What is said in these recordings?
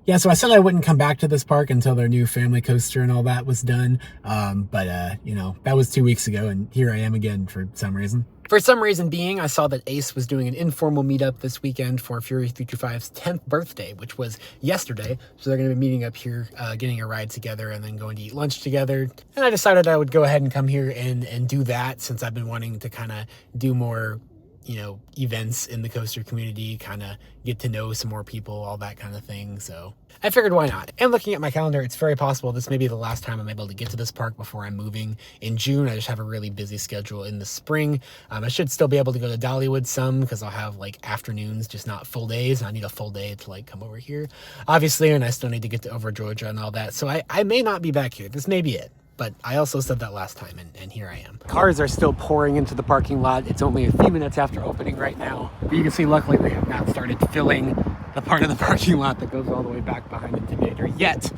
Yeah, so I said I wouldn't come back to this park until their new family coaster and all that was done. You know, that was 2 weeks ago, and here I am again for some reason. For some reason being, I saw that Ace was doing an informal meetup this weekend for Fury 325's 10th birthday, which was yesterday. So they're going to be meeting up here, getting a ride together, and then going to eat lunch together. And I decided I would go ahead and come here and do that, since I've been wanting to kind of do more, you know, events in the coaster community, kind of get to know some more people, all that kind of thing. So I figured, why not? And looking at my calendar, it's very possible this may be the last time I'm able to get to this park before I'm moving in June. I just have a really busy schedule in the spring. I should still be able to go to Dollywood some, because I'll have like afternoons, just not full days. I need a full day to like come over here, obviously, and I still need to get to over Georgia and all that. So I may not be back here. This may be it. But I also said that last time, and here I am. Cars are still pouring into the parking lot. It's only a few minutes after opening right now. But you can see, luckily, they have not started filling the part of the parking lot that goes all the way back behind Intimidator yet.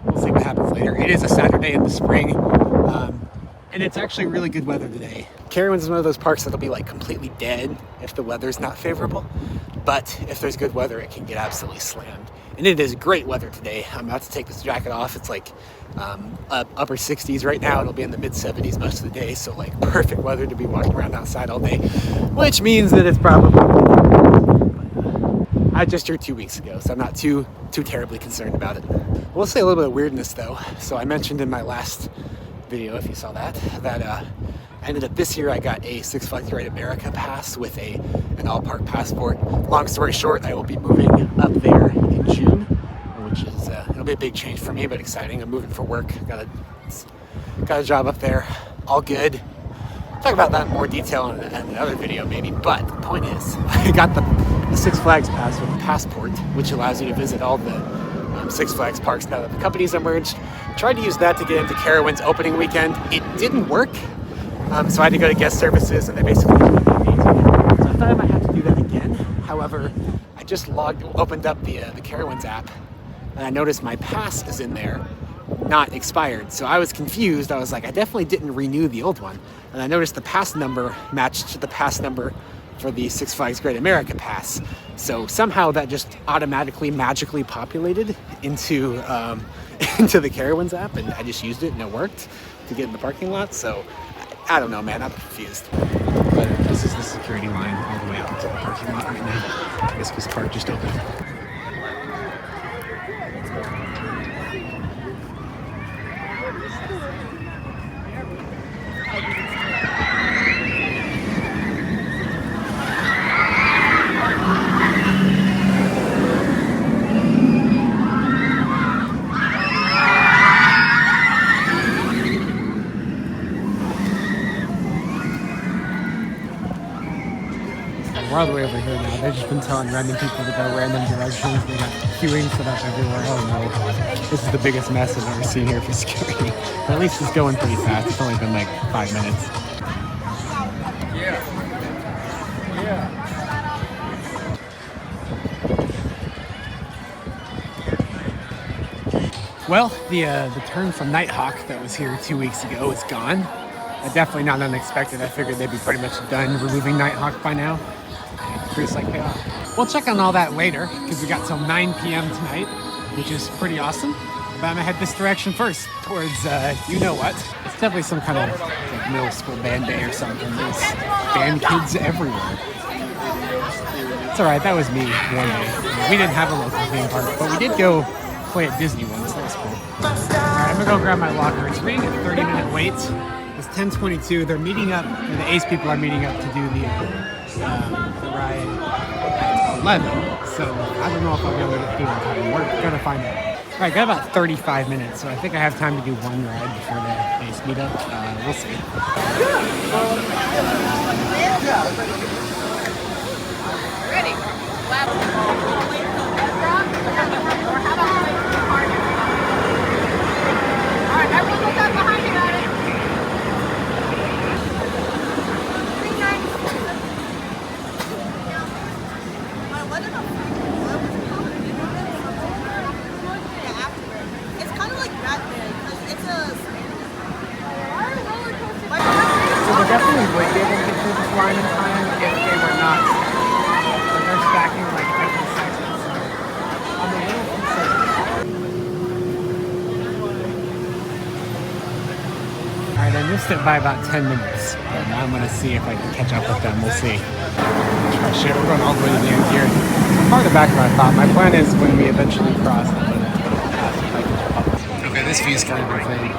We'll see what happens later. It is a Saturday in the spring, and it's actually really good weather today. Carowinds is one of those parks that'll be like completely dead if the weather's not favorable. But if there's good weather, it can get absolutely slammed. And it is great weather today. I'm about to take this jacket off. It's like upper 60s right now. It'll be in the mid 70s most of the day. So like perfect weather to be walking around outside all day, which means that it's probably, I just heard 2 weeks ago, so I'm not too terribly concerned about it. We'll say a little bit of weirdness though. So I mentioned in my last video, if you saw that I ended up this year, I got a Six Flags Great America pass with an all-park passport. Long story short, I will be moving up there in June, which is, it'll be a big change for me, but exciting. I'm moving for work. Got a job up there. All good. Talk about that in more detail in another video maybe, but the point is, I got the Six Flags pass with a passport, which allows you to visit all the Six Flags parks now that the company's emerged. Tried to use that to get into Carowinds opening weekend. It didn't work. So I had to go to guest services, and they basically told me so I thought I might have to do that again. However, I just opened up the Carowinds app, and I noticed my pass is in there, not expired. So I was confused. I was like, I definitely didn't renew the old one. And I noticed the pass number matched to the pass number for the Six Flags Great America pass. So somehow that just automatically, magically populated into the Carowinds app, and I just used it, and it worked to get in the parking lot. So I don't know, man, I'm confused. But this is the security line all the way out to the parking lot right now. I guess because the park just opened. We're all the way over here now. They've just been telling random people to go random directions. They got queuing set up everywhere. Oh no. This is the biggest mess I've ever seen here for security. But at least it's going pretty fast. It's only been like 5 minutes. Well, the turn from Nighthawk that was here 2 weeks ago is gone. Definitely not unexpected. I figured they'd be pretty much done removing Nighthawk by now. Pretty like payoff. We'll check on all that later, because we got till 9 p.m. tonight, which is pretty awesome. But I'm gonna head this direction first, towards you know what. It's definitely some kind of like middle school band day or something. There's band kids everywhere. It's alright, that was me one day. We didn't have a local theme park, but we did go play at Disney once. That was cool. Alright, I'm gonna go grab my locker. It's being a 30-minute wait. It's 10:22. They're meeting up, the Ace people are meeting up to do the ride at 11. So I don't know if I'll be able to get through in time. We're gonna find out. All right, got about 35 minutes, so I think I have time to do one ride before the Ace meetup. We'll see. Ready? All right, everyone look up behind you, got it. Definitely would be able to get through this line in time if they were not. Like they're stacking like every missed it by about 10 minutes. But now I'm going to see if I can catch up with them. We'll see. Oh shit, we're going all the way to the end here. I'm farther back than I thought. My plan is when we eventually cross, I'm going to ask if I can jump up. Okay, this view's kind of insane.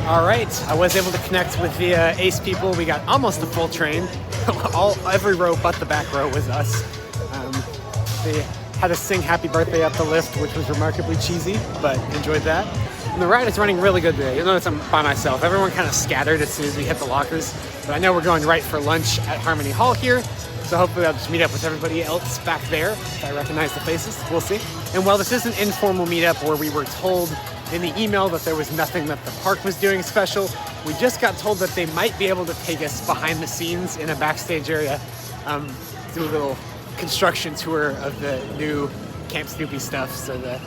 All right, I was able to connect with the Ace people. We got almost a full train. Every row but the back row was us. They had us sing Happy Birthday up the lift, which was remarkably cheesy, but enjoyed that. And the ride is running really good today. You'll notice I'm by myself. Everyone kind of scattered as soon as we hit the lockers, but I know we're going right for lunch at Harmony Hall here, so hopefully I'll just meet up with everybody else back there. If I recognize the faces, we'll see. And while this is an informal meetup where we were told in the email that there was nothing that the park was doing special, we just got told that they might be able to take us behind the scenes in a backstage area, do a little construction tour of the new Camp Snoopy stuff, so the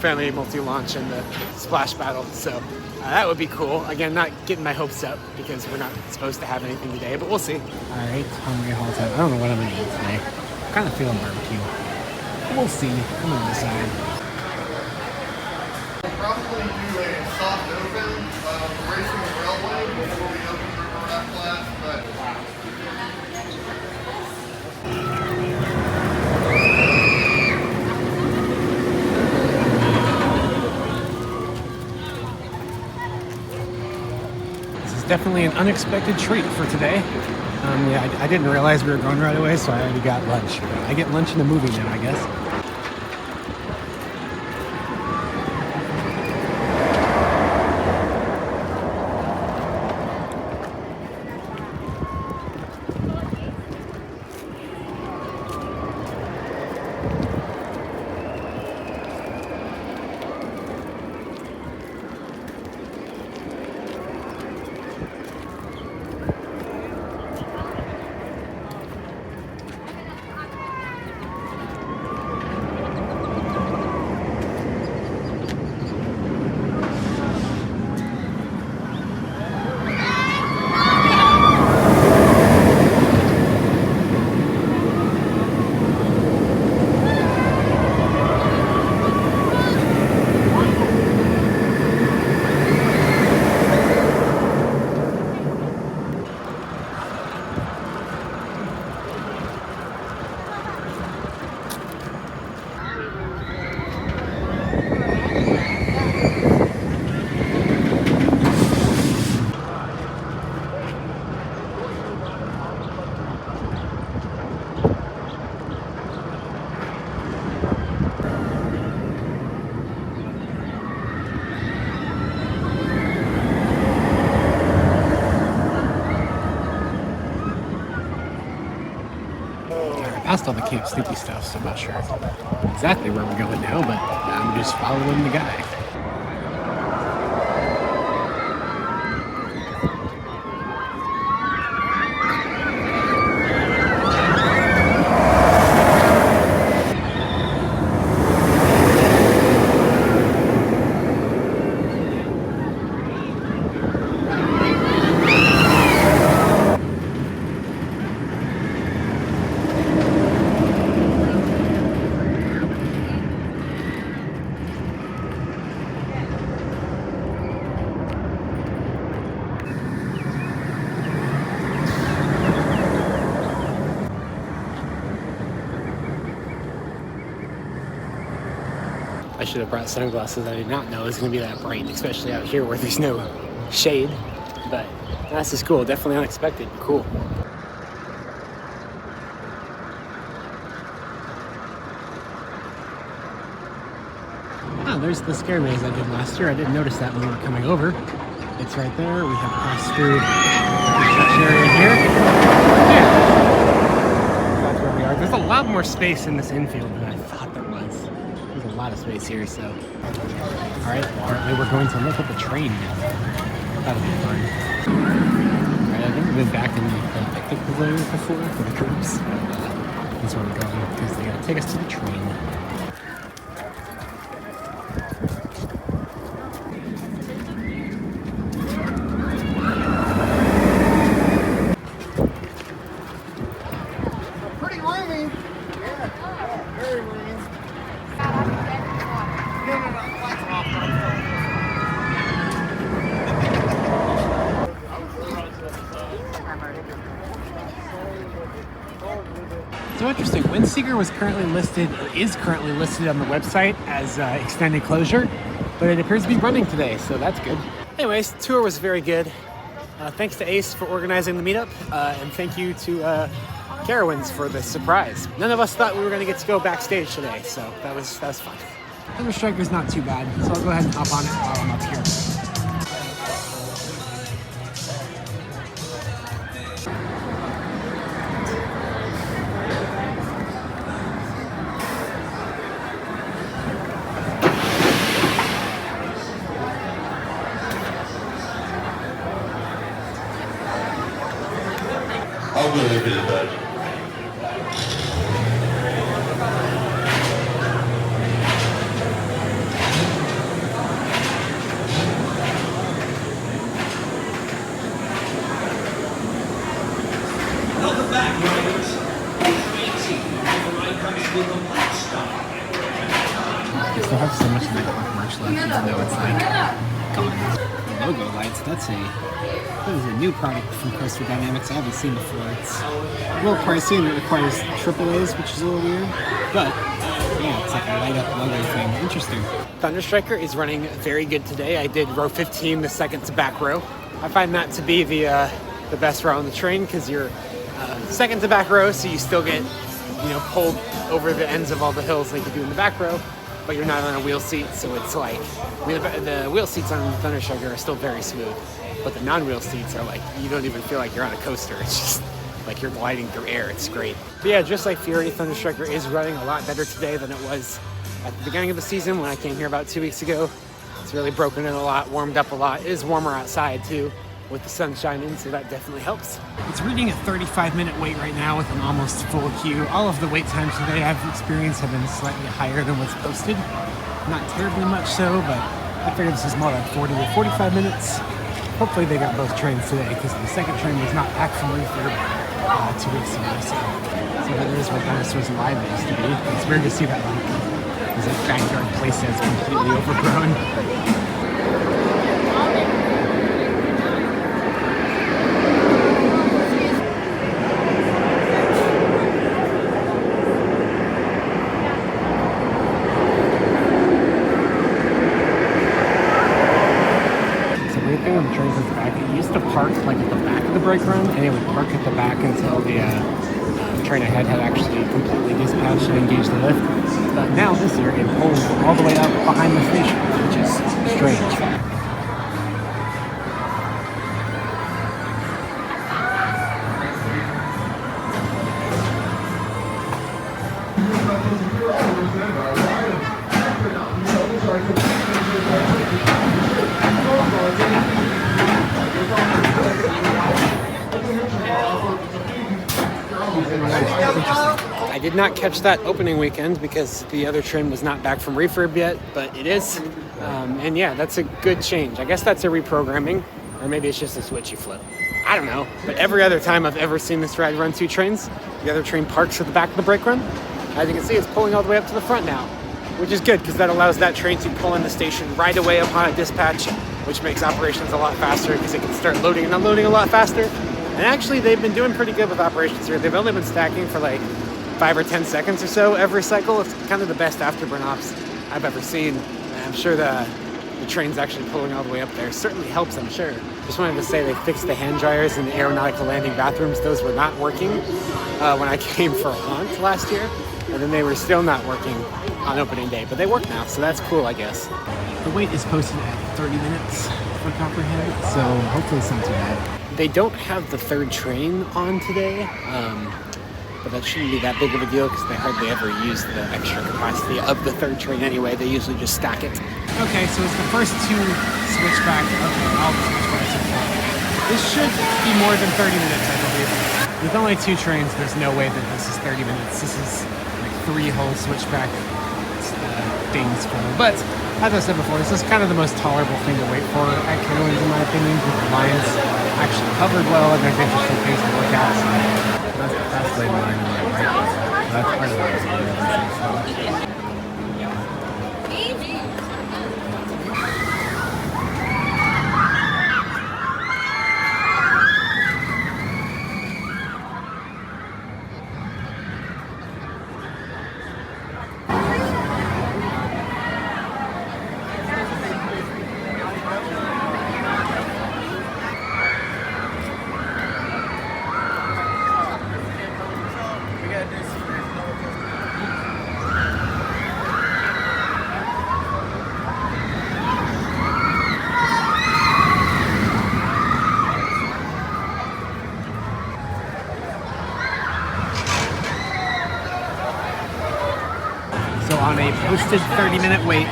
family multi-launch and the Splash Battle. So that would be cool. Again, not getting my hopes up because we're not supposed to have anything today, but we'll see. All right, Harmony Hall time. I don't know what I'm gonna eat today. I'm kind of feeling barbecue. We'll see. I'm gonna decide. Probably do a soft open of racing the railway before we open the Raft class, but this is definitely an unexpected treat for today. Yeah, I didn't realize we were going right away, so I already got lunch. I get lunch in the movie now, I guess. Past all the Camp Snoopy stuff, so I'm not sure exactly where we're going now, but I'm just following the guy. I should have brought sunglasses. I did not know it was going to be that bright, especially out here where there's no shade. But that's just cool. Definitely unexpected. Cool. Oh, there's the scare maze I did last year. I didn't notice that when we were coming over. It's right there. We have passed through the construction area here. Yeah. That's where we are. There's a lot more space in this infield than I thought there was. There's a lot of space here, so. All right, apparently we're going to look at the train now. That'll be fun. All right, I've never been back in the picnic pavilion before for the troops. That's where we're going, because they gotta take us to the train. pretty roomy. Yeah, very roomy. So interesting, Windseeker was currently listed, or is currently listed on the website as extended closure, but it appears to be running today, so that's good. Anyways, tour was very good. Thanks to Ace for organizing the meetup, and thank you to Carowinds for the surprise. None of us thought we were going to get to go backstage today, so that was fun. Thunderstriker's not too bad, so I'll go ahead and hop on it while I'm up here. I'll go look at that. Welcome back, riders. Ride comes with a lifestyle. They still have so much nightclub merch left, even though it's like gone. The logo lights, that is a new product from Coaster Dynamics I haven't seen before. It's a little pricey and it requires AAAs, which is a little weird, but yeah, it's like a light up logo thing. Interesting. Thunderstriker is running very good today. I did row 15, the second to back row. I find that to be the best row on the train because you're second to back row, so you still get pulled over the ends of all the hills like you do in the back row, but you're not on a wheel seat, so it's like, the wheel seats on Thunderstriker are still very smooth, but the non-wheel seats are like, you don't even feel like you're on a coaster. It's just like you're gliding through air. It's great. But yeah, just like Fury, Thunderstriker is running a lot better today than it was at the beginning of the season when I came here about 2 weeks ago. It's really broken in a lot, warmed up a lot. It is warmer outside too, with the sun shining, so that definitely helps. It's reading a 35-minute wait right now with an almost full queue. All of the wait times today I've experienced have been slightly higher than what's posted. Not terribly much so, but I figured this is more like 40 to 45 minutes. Hopefully they got both trains today, because the second train was not packed from refurb 2 weeks ago, so that is what Dinosaurs Live used to be. It's weird to see that there's a backyard place that's completely overgrown. Park like at the back of the brake run, and it would park at the back until the train ahead had actually completely dispatched and engaged the lift. But now this year it pulls all the way up behind the station, which is strange. I did not catch that opening weekend because the other train was not back from refurb yet, but it is. And yeah, that's a good change. I guess that's a reprogramming, or maybe it's just a switch you flip. I don't know. But every other time I've ever seen this ride run 2 trains, the other train parks at the back of the brake run. As you can see, it's pulling all the way up to the front now, which is good because that allows that train to pull in the station right away upon a dispatch, which makes operations a lot faster because it can start loading and unloading a lot faster. And actually, they've been doing pretty good with operations here. They've only been stacking for like 5 or 10 seconds or so every cycle. It's kind of the best afterburn ops I've ever seen. And I'm sure the train's actually pulling all the way up there. It certainly helps, I'm sure. Just wanted to say they fixed the hand dryers in the aeronautical landing bathrooms. Those were not working when I came for Haunt last year. And then they were still not working on opening day. But they work now, so that's cool, I guess. The wait is posted at 30 minutes for Comprehend, so hopefully it's not too bad. They don't have the third train on today, but that shouldn't be that big of a deal because they hardly ever use the extra capacity of the third train anyway. They usually just stack it. Okay, so it's the first 2 switchback. Okay, all the switchbacks are full. This should be more than 30 minutes, I believe. With only 2 trains, there's no way that this is 30 minutes. This is like 3 whole switchback things full. But as I said before, this is kind of the most tolerable thing to wait for at Carowinds, in my opinion, because the lines actually covered well and there's interesting things to look at. That's the fast lane line on the right there. That's part of the reason. on a posted 30-minute wait.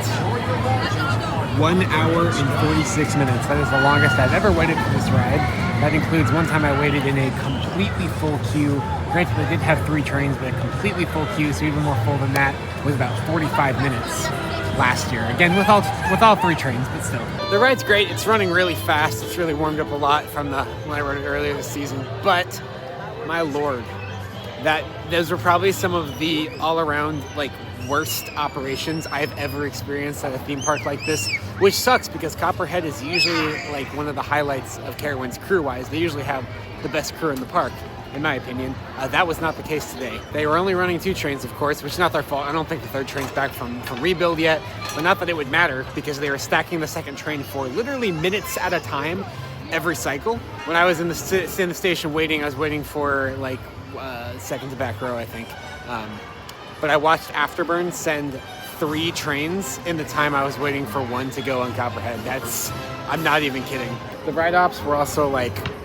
1 hour and 46 minutes. That is the longest I've ever waited for this ride. That includes one time I waited in a completely full queue. Granted, they did have 3 trains, but a completely full queue, so even more full than that, was about 45 minutes last year. Again, with all 3 trains, but still. The ride's great. It's running really fast. It's really warmed up a lot from when I rode it earlier this season. But my lord, those were probably some of the all-around worst operations I've ever experienced at a theme park like this, which sucks because Copperhead is usually one of the highlights of Carowinds crew-wise. They usually have the best crew in the park, in my opinion. That was not the case today. They were only running 2 trains, of course, which is not their fault. I don't think the 3rd train's back from rebuild yet, but not that it would matter because they were stacking the 2nd train for literally minutes at a time every cycle. When I was in the station waiting, I was waiting for second to back row, I think. But I watched Afterburn send 3 trains in the time I was waiting for 1 to go on Copperhead. I'm not even kidding. The ride ops were also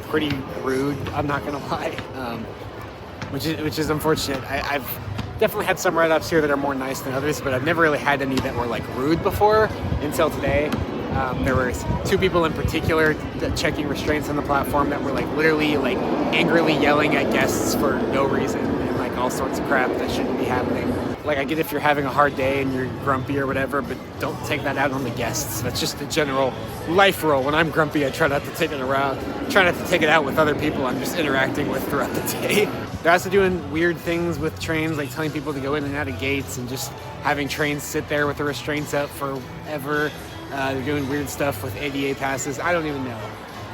pretty rude, I'm not gonna lie, which is unfortunate. I've definitely had some ride ops here that are more nice than others, but I've never really had any that were rude before until today. There were 2 people in particular checking restraints on the platform that were literally angrily yelling at guests for no reason and all sorts of crap that shouldn't be happening. I get if you're having a hard day and you're grumpy or whatever, but don't take that out on the guests. That's just the general life rule. When I'm grumpy, I try not to take it around. Try not to take it out with other people I'm just interacting with throughout the day. They're also doing weird things with trains, telling people to go in and out of gates and just having trains sit there with the restraints up forever. They're doing weird stuff with ADA passes. I don't even know.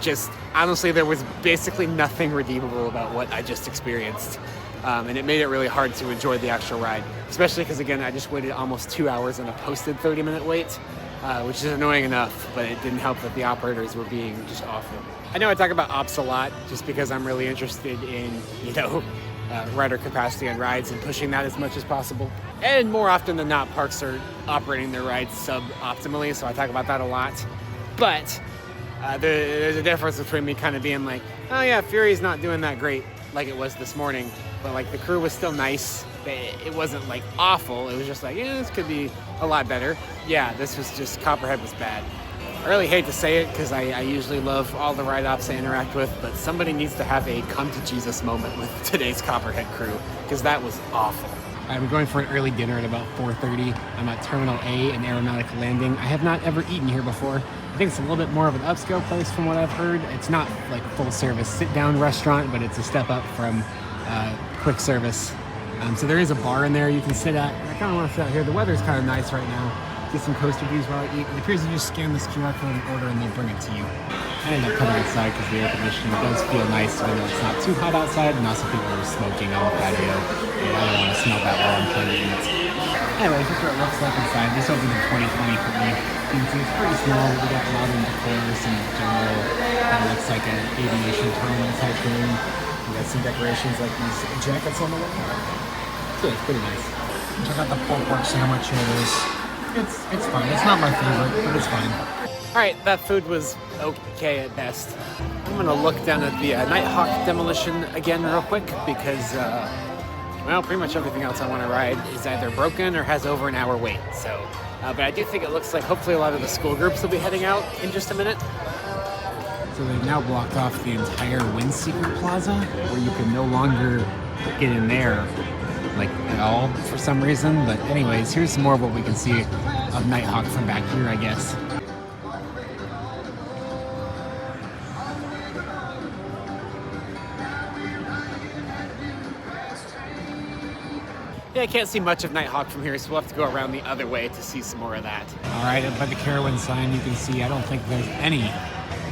Just, honestly, there was basically nothing redeemable about what I just experienced. And it made it really hard to enjoy the actual ride, especially because, again, I just waited almost 2 hours on a posted 30-minute wait, which is annoying enough, but it didn't help that the operators were being just awful. I know I talk about ops a lot just because I'm really interested in, rider capacity on rides and pushing that as much as possible. And more often than not, parks are operating their rides sub-optimally, so I talk about that a lot. But there's a difference between me kind of being oh yeah, Fury's not doing that great like it was this morning, but the crew was still nice. It wasn't awful. It was just yeah, this could be a lot better. Yeah, this was just, Copperhead was bad. I really hate to say it because I usually love all the ride ops I interact with, but somebody needs to have a come to Jesus moment with today's Copperhead crew because that was awful. I'm going for an early dinner at about 4:30. I'm at Terminal A in Aeronautic Landing. I have not ever eaten here before. I think it's a little bit more of an upscale place from what I've heard. It's not full service sit-down restaurant, but it's a step up from quick service. So there is a bar in there you can sit at. I kind of want to sit out here. The weather's kind of nice right now. Get some coaster views while I eat. It appears you just scan this QR code and order and they bring it to you. I ended up coming outside because the air conditioning does feel nice even though it's not too hot outside, and also people are smoking on the patio. And I don't want to smell that while I'm trying to eat. Anyway, this is what it looks like inside. This opened in 2020 for me. You can see it's pretty small. We got modern decor, some general, looks like an aviation terminal type room. We got some decorations like these jackets on the wall. It's pretty nice. Check out the pork pork sandwich here. It's fine. It's not my favorite, but it's fine. All right, that food was okay at best. I'm gonna look down at the Nighthawk demolition again real quick because, pretty much everything else I want to ride is either broken or has over an hour wait. So, but I do think it looks like hopefully a lot of the school groups will be heading out in just a minute. So they've now blocked off the entire Windseeker Plaza, where you can no longer get in there at all for some reason. But anyways, here's some more of what we can see of Nighthawk from back here, I guess. Yeah, I can't see much of Nighthawk from here, so we'll have to go around the other way to see some more of that. All right, up by the Carowinds sign, you can see I don't think there's any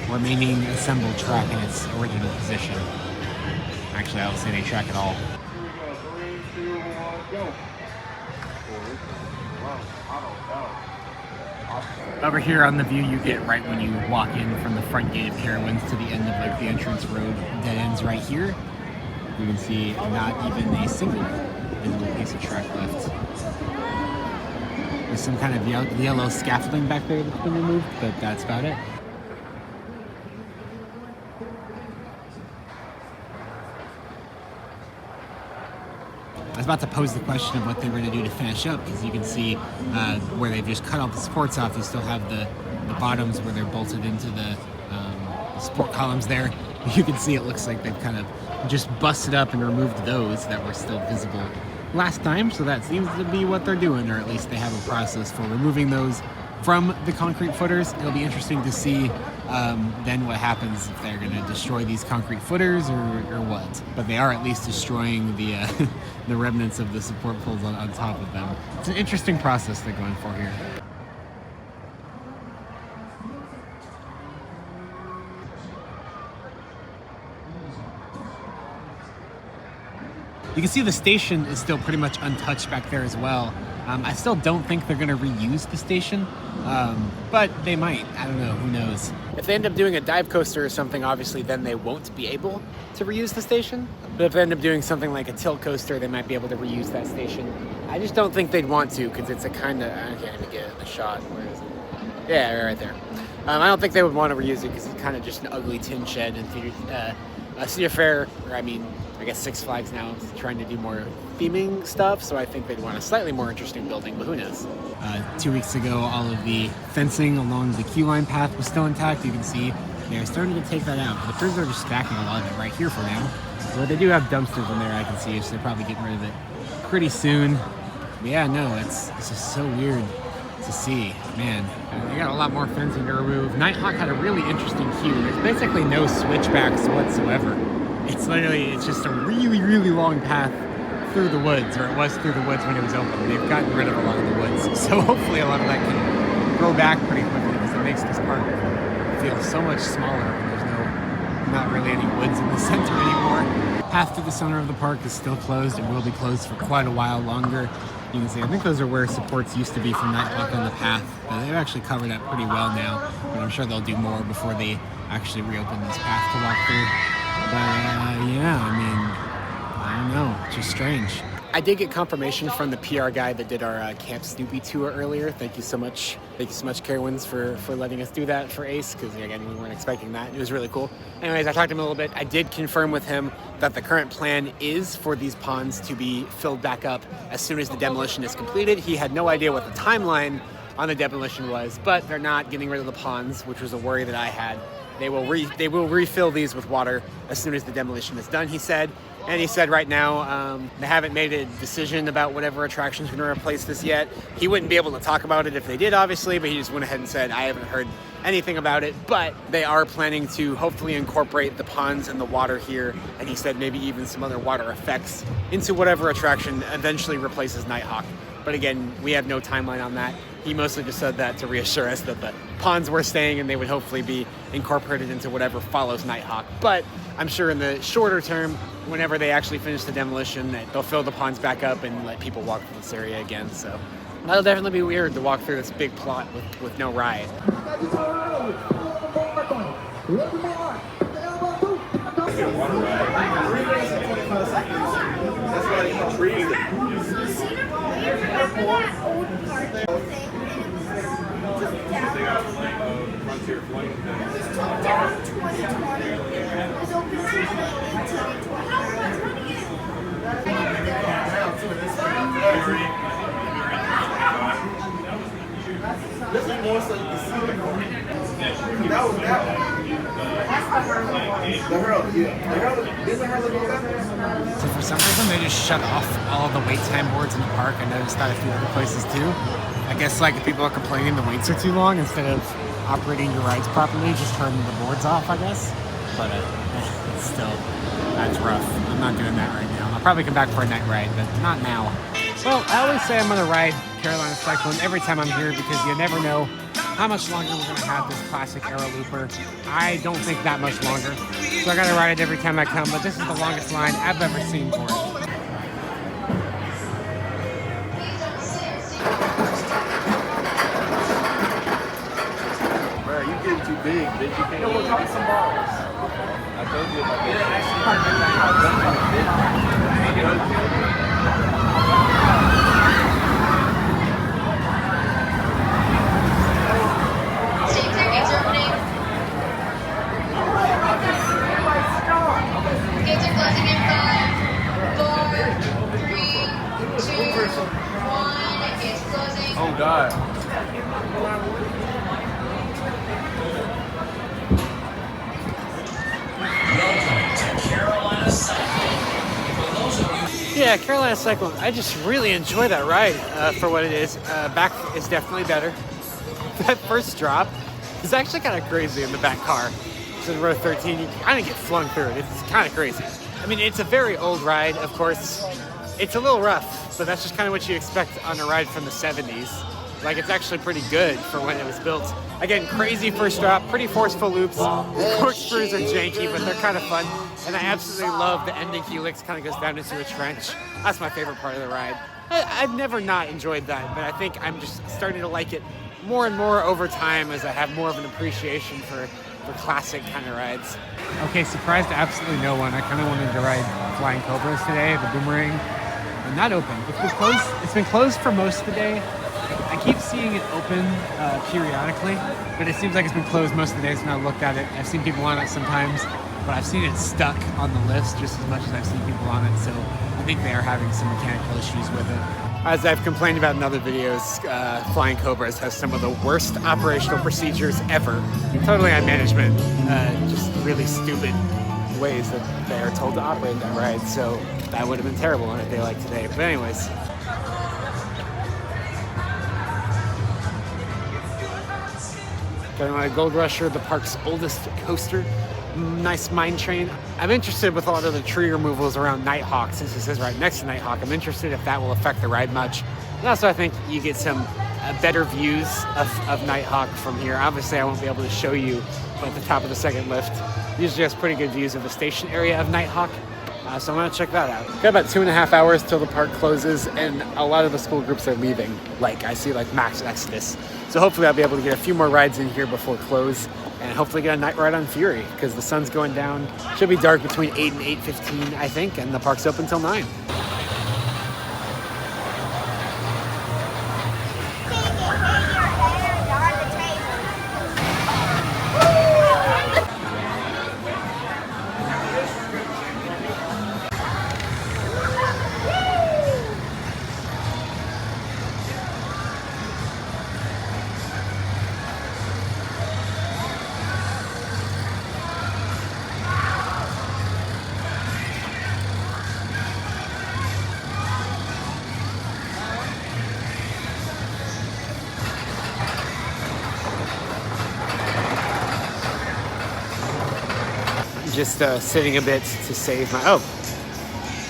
remaining assembled track in its original position. Actually, I don't see any track at all. Over here on the view you get right when you walk in from the front gate of Carowinds to the end of the entrance road, dead ends right here. You can see not even a single visible piece of track left. There's some kind of yellow scaffolding back there that's been removed, but that's about it. was about to pose the question of what they were going to do to finish up, because you can see where they've just cut all the supports off. You still have the bottoms where they're bolted into the support columns there. You can see it looks like they've kind of just busted up and removed those that were still visible last time, so that seems to be what they're doing, or at least they have a process for removing those from the concrete footers. It'll be interesting to see then what happens, if they're going to destroy these concrete footers or what. But they are at least destroying the the remnants of the support poles on top of them. It's an interesting process they're going for here. You can see the station is still pretty much untouched back there as well. I still don't think they're going to reuse the station, but they might. I don't know. Who knows? If they end up doing a dive coaster or something, obviously then they won't be able to reuse the station. But if they end up doing something like a tilt coaster, they might be able to reuse that station. I just don't think they'd want to, because it's a kind of... I can't even get it in the shot. Where is it? Yeah, right there. I don't think they would want to reuse it, because it's kind of just an ugly tin shed. And Cedar Fair, or I mean, I guess Six Flags now is trying to do more theming stuff, so I think they'd want a slightly more interesting building, but who knows. 2 weeks ago, all of the fencing along the queue line path was still intact. You can see they're starting to take that out. The crews are just stacking a lot of it right here for now. But they do have dumpsters in there, I can see, so they're probably getting rid of it pretty soon. But yeah, no, it's just so weird to see. Man, they got a lot more fencing to remove. Nighthawk had a really interesting queue. There's basically no switchbacks whatsoever. It's just a really, really long path through the woods, or it was through the woods when it was open. They've gotten rid of a lot of the woods, so hopefully a lot of that can grow back pretty quickly, because it makes this park feel so much smaller when there's not really any woods in the center anymore. Path to the center of the park is still closed and will be closed for quite a while longer. You can see, I think those are where supports used to be for Nighthawk on the path. But they've actually covered up pretty well now, but I'm sure they'll do more before they actually reopen this path to walk through. But yeah, I mean, I don't know, it's just strange. I did get confirmation from the PR guy that did our Camp Snoopy tour earlier. Thank you so much. Thank you so much, Carowinds, for letting us do that for Ace, because again, we weren't expecting that. It was really cool. Anyways, I talked to him a little bit. I did confirm with him that the current plan is for these ponds to be filled back up as soon as the demolition is completed. He had no idea what the timeline on the demolition was, but they're not getting rid of the ponds, which was a worry that I had. They will refill these with water as soon as the demolition is done, he said. And he said right now they haven't made a decision about whatever attraction's going to replace this yet. He wouldn't be able to talk about it if they did, obviously, but he just went ahead and said, I haven't heard anything about it. But they are planning to hopefully incorporate the ponds and the water here. And he said maybe even some other water effects into whatever attraction eventually replaces Nighthawk. But again, we have no timeline on that. He mostly just said that to reassure us that the ponds were staying and they would hopefully be incorporated into whatever follows Nighthawk. But I'm sure in the shorter term, whenever they actually finish the demolition, that they'll fill the ponds back up and let people walk through this area again. So that'll definitely be weird to walk through this big plot with no ride. This is more so you can see the car. That was that one. The hurler, yeah. The hurler, didn't the hurler go back? So for some reason, they just shut off all of the wait time boards in the park. I noticed that a few other places too. I guess like if people are complaining the waits are too long, instead of operating your rides properly, just turn the boards off, I guess. But it's still, that's rough. I'm not doing that right now. I'll probably come back for a night ride, but not now. Well, I always say I'm going to ride Carolina Cyclone every time I'm here, because you never know how much longer we're going to have this classic era looper. I don't think that much longer. So I got to ride it every time I come, but this is the longest line I've ever seen for it. Bro, you getting too big, bitch. You can't. No, we'll drop some balls. I told you about that. Gates are closing in 5, 4, 3, god. Yeah, Carolina Cyclone. I just really enjoy that ride for what it is. Back is definitely better. That first drop is actually kind of crazy in the back car. So in row 13, you kind of get flung through it. It's kind of crazy. I mean, it's a very old ride, of course. It's a little rough, but that's just kind of what you expect on a ride from the 70s. Like, it's actually pretty good for when it was built. Again, crazy first drop, pretty forceful loops. The corkscrews are janky, but they're kind of fun. And I absolutely love the ending helix, kind of goes down into a trench. That's my favorite part of the ride. I've never not enjoyed that, but I think I'm just starting to like it more and more over time as I have more of an appreciation for classic kind of rides. Okay, surprise to absolutely no one. I kind of wanted to ride Flying Cobras today, the Boomerang. They're not open. It's been closed for most of the day. I keep seeing it open periodically, but it seems like it's been closed most of the day, so when I looked at it, I've seen people on it sometimes, but I've seen it stuck on the list just as much as I've seen people on it, so I think they are having some mechanical issues with it. As I've complained about in other videos, Flying Cobras has some of the worst operational procedures ever. Totally on management, just really stupid ways that they are told to operate that ride, so that would have been terrible on a day like today. But anyways. Got my Gold Rusher, the park's oldest coaster. Nice mine train. I'm interested with a lot of the tree removals around Nighthawk, since this is right next to Nighthawk. I'm interested if that will affect the ride much. And also I think you get some better views of Nighthawk from here. Obviously I won't be able to show you at the top of the second lift. Usually has pretty good views of the station area of Nighthawk. So I'm gonna check that out. Got about 2.5 hours till the park closes, and a lot of the school groups are leaving. Like I see like Max Exodus. So hopefully I'll be able to get a few more rides in here before close, and hopefully get a night ride on Fury, because the sun's going down. Should be dark between 8 and 8:15, I think, and the park's open till 9. Just sitting a bit to save my,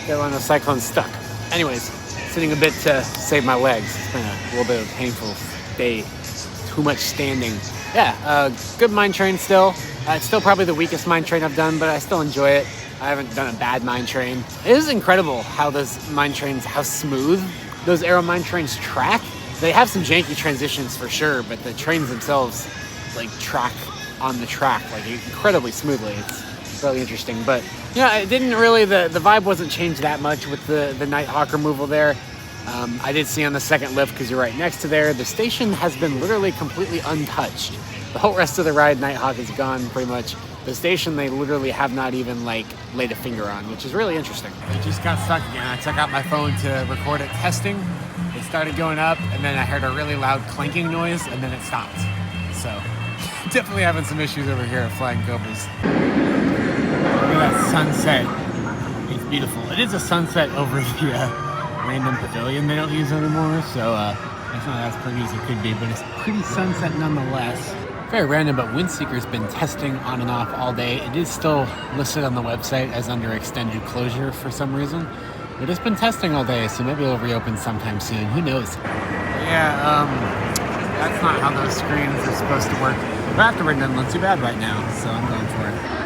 Carolina Cyclone stuck. Anyways, sitting a bit to save my legs. It's been a little bit of a painful day, too much standing. Yeah, good mine train still. It's still probably the weakest mine train I've done, but I still enjoy it. I haven't done a bad mine train. It is incredible how those mine trains, how smooth those aero mine trains track. They have some janky transitions for sure, but the trains themselves like track on the track like incredibly smoothly. It's really interesting, but yeah, it didn't really, the vibe wasn't changed that much with the Nighthawk removal there. I did see on the second lift, because you're right next to there, the station has been literally completely untouched. The whole rest of the ride, Nighthawk is gone pretty much. The station, they literally have not even like laid a finger on, which is really interesting. It just got stuck again. I took out my phone to record it testing. It started going up, and then I heard a really loud clanking noise, and then it stopped. So definitely having some issues over here at Flying Cobras. Look at that sunset. It's beautiful. It is a sunset over the random pavilion they don't use anymore, so it's not as pretty as it could be, but it's pretty sunset nonetheless. Very random, but Windseeker's been testing on and off all day. It is still listed on the website as under extended closure for some reason, but it's been testing all day, so maybe it'll reopen sometime soon. Who knows? Yeah, that's not how those screens are supposed to work. But afterward doesn't look too bad right now, so I'm going for it.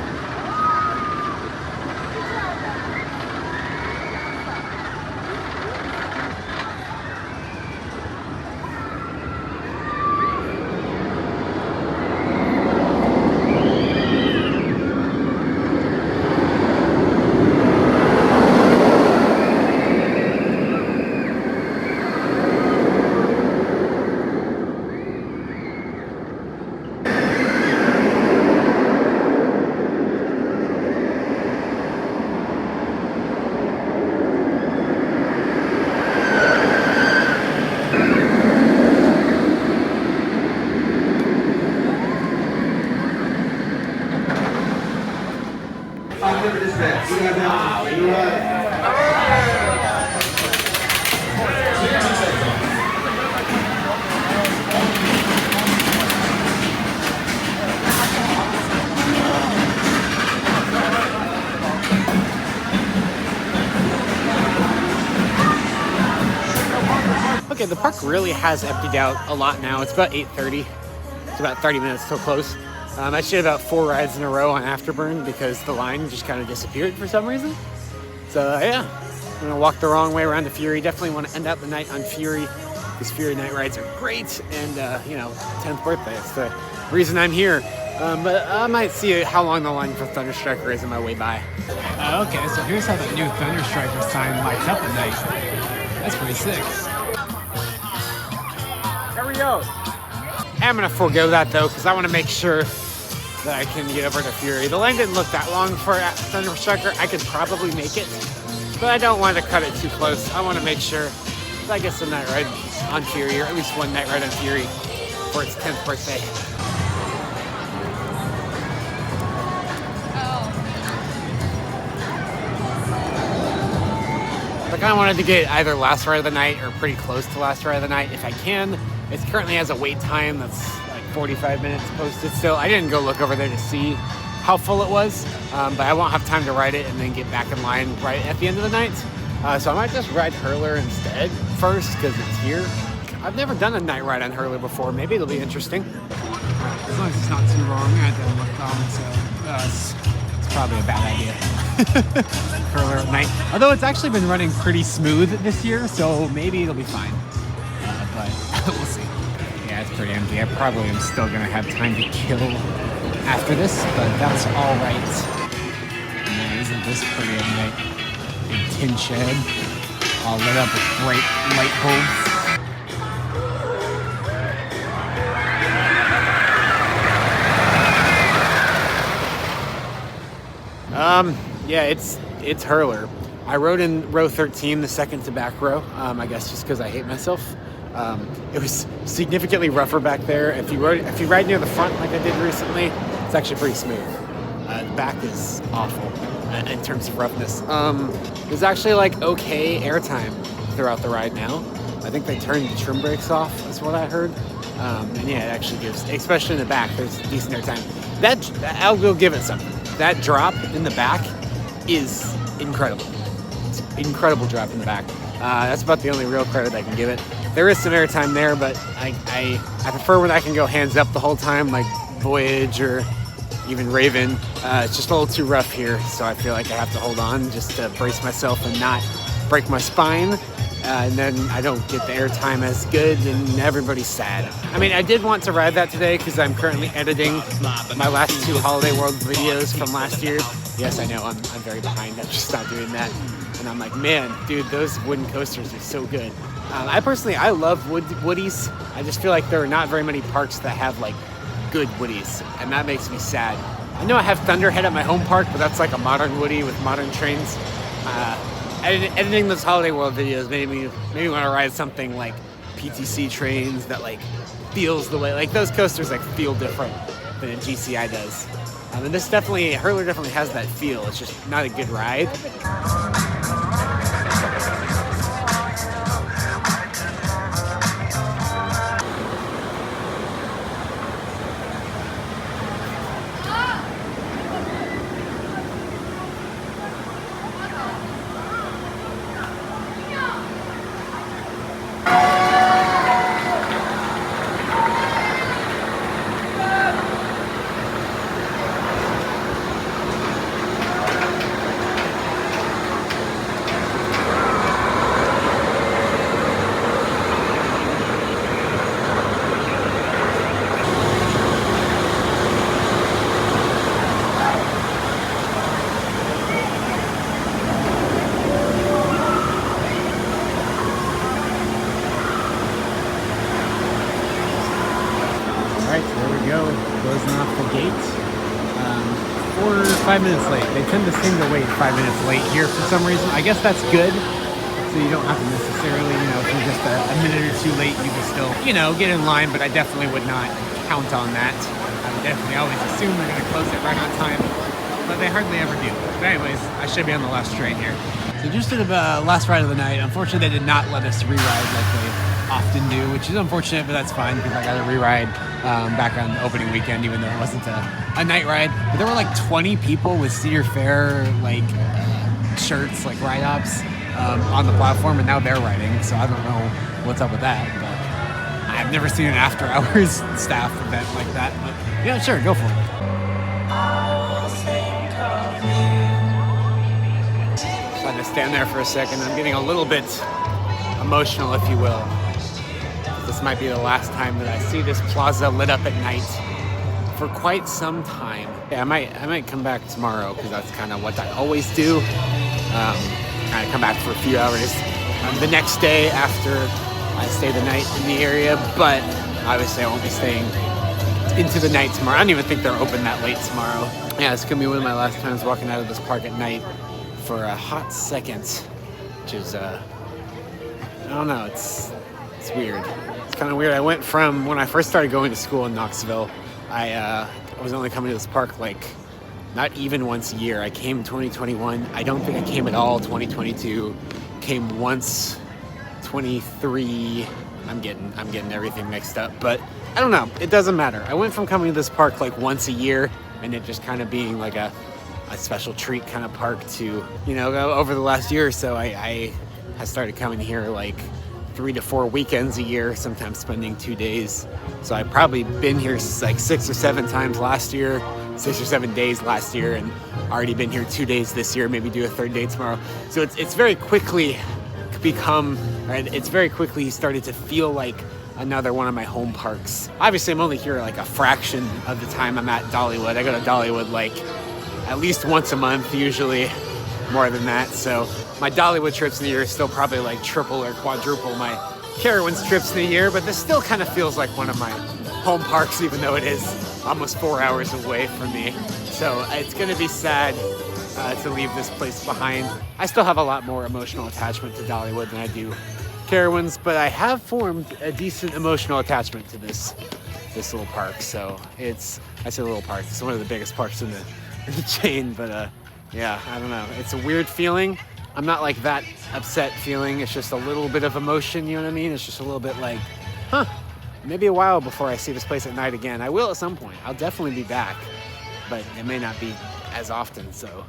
Okay, the park really has emptied out a lot now. It's about 8:30. It's about 30 minutes till close. I did about 4 rides in a row on Afterburn because the line just kind of disappeared for some reason. So yeah, I'm gonna walk the wrong way around to Fury. Definitely want to end out the night on Fury because Fury night rides are great, and 10th birthday. It's the reason I'm here. But I might see how long the line for Thunder Striker is on my way by. Okay, so here's how the new Thunder Striker sign lights up at night. That's pretty sick. There we go. I'm gonna forego that though, because I want to make sure that I can get over to Fury. The line didn't look that long for Thunder Striker. I could probably make it, but I don't want to cut it too close. I want to make sure that I get some night ride on Fury, or at least one night ride on Fury for its 10th birthday. I kind of wanted to get either last ride of the night or pretty close to last ride of the night if I can. It currently has a wait time that's like 45 minutes posted still. I didn't go look over there to see how full it was, but I won't have time to ride it and then get back in line right at the end of the night. So I might just ride Hurler instead first because it's here. I've never done a night ride on Hurler before. Maybe it'll be interesting. As long as it's not too long, I didn't look on, so it's probably a bad idea. Hurler at night. Although it's actually been running pretty smooth this year, so maybe it'll be fine. But we'll see. Yeah, it's pretty empty. I probably am still gonna have time to kill after this, but that's all right. Man, isn't this pretty at night? Big tin shed, all lit up with bright light bulbs. Yeah, it's Hurler. I rode in row 13, the second to back row, I guess just because I hate myself. It was significantly rougher back there. If you ride near the front like I did recently, it's actually pretty smooth. The back is awful in terms of roughness. There's actually like okay airtime throughout the ride now. I think they turned the trim brakes off, is what I heard. And yeah, it actually gives, especially in the back, there's decent airtime. I'll go give it something. That drop in the back is incredible. It's an incredible drop in the back. That's about the only real credit I can give it. There is some airtime there, but I prefer when I can go hands up the whole time, like Voyage or even Raven. It's just a little too rough here, so I feel like I have to hold on just to brace myself and not break my spine. And then I don't get the airtime as good, and everybody's sad. I mean, I did want to ride that today because I'm currently editing my last 2 Holiday World videos from last year. Yes, I know, I'm very behind. I'm just not doing that. And I'm like, man, dude, those wooden coasters are so good. I love woodies. I just feel like there are not very many parks that have like good woodies, and that makes me sad. I know I have Thunderhead at my home park, but that's like a modern woody with modern trains. Editing those Holiday World videos made me want to ride something like PTC trains that like feels the way, like those coasters like feel different than a GCI does. And this Hurler definitely has that feel. It's just not a good ride. Closing off the gate. 4 or 5 minutes late. They tend to seem to wait 5 minutes late here for some reason. I guess that's good. So you don't have to necessarily, if you're just a minute or 2 late, you can still, get in line, but I definitely would not count on that. I would definitely always assume they're going to close it right on time, but they hardly ever do. But anyways, I should be on the last train here. So just did the last ride of the night. Unfortunately, they did not let us re-ride like they often do, which is unfortunate, but that's fine because I got to re-ride back on opening weekend, even though it wasn't a night ride. But there were like 20 people with Cedar Fair shirts, like ride-ups, on the platform, and now they're riding, so I don't know what's up with that, but I've never seen an after hours staff event like that, but yeah, sure, go for it. So I just stand there for a second. I'm getting a little bit emotional, if you will. This might be the last time that I see this plaza lit up at night for quite some time. Yeah, I might come back tomorrow because that's kind of what I always do. Kind of come back for a few hours the next day after I stay the night in the area, but obviously I won't be staying into the night tomorrow. I don't even think they're open that late tomorrow. Yeah, it's gonna be one of my last times walking out of this park at night for a hot second, which is I don't know, it's weird. It's kind of weird. I went from when I first started going to school in Knoxville, I was only coming to this park like not even once a year. I came in 2021. I don't think I came at all 2022. Came once 23. I'm getting everything mixed up, but I don't know. It doesn't matter. I went from coming to this park like once a year and it just kind of being like a special treat kind of park to, you know, over the last year or so, I started coming here like 3 to 4 weekends a year, sometimes spending 2 days. So I've probably been here like 6 or 7 times last year, 6 or 7 days last year, and already been here 2 days this year, maybe do a 3rd day tomorrow. So it's very quickly become, right, it's very quickly started to feel like another one of my home parks. Obviously, I'm only here like a fraction of the time I'm at Dollywood. I go to Dollywood like at least once a month, usually more than that. So my Dollywood trips in the year is still probably like triple or quadruple my Carowinds trips in the year, but this still kind of feels like one of my home parks, even though it is almost 4 hours away from me. So it's gonna be sad to leave this place behind. I still have a lot more emotional attachment to Dollywood than I do Carowinds, but I have formed a decent emotional attachment to this little park. So I say little park, it's one of the biggest parks in the chain, but yeah, I don't know. It's a weird feeling. I'm not like that upset feeling. It's just a little bit of emotion, you know what I mean? It's just a little bit like, maybe a while before I see this place at night again. I will at some point. I'll definitely be back, but it may not be as often, so.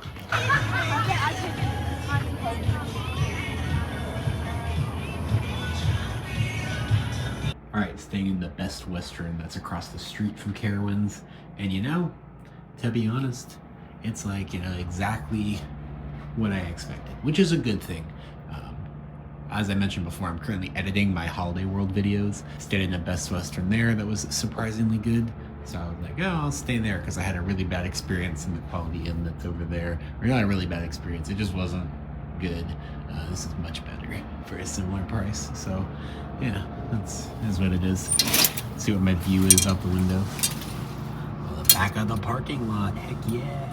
All right, staying in the Best Western that's across the street from Carowinds. And you know, to be honest, it's like, you know, exactly what I expected, which is a good thing. As I mentioned before, I'm currently editing my Holiday World videos. Stayed in the Best Western there that was surprisingly good. So I was like, oh, I'll stay there because I had a really bad experience in the Quality Inn that's over there. Or not a really bad experience, it just wasn't good. This is much better for a similar price. So yeah, that's what it is. See what my view is out the window. Well, the back of the parking lot, heck yeah.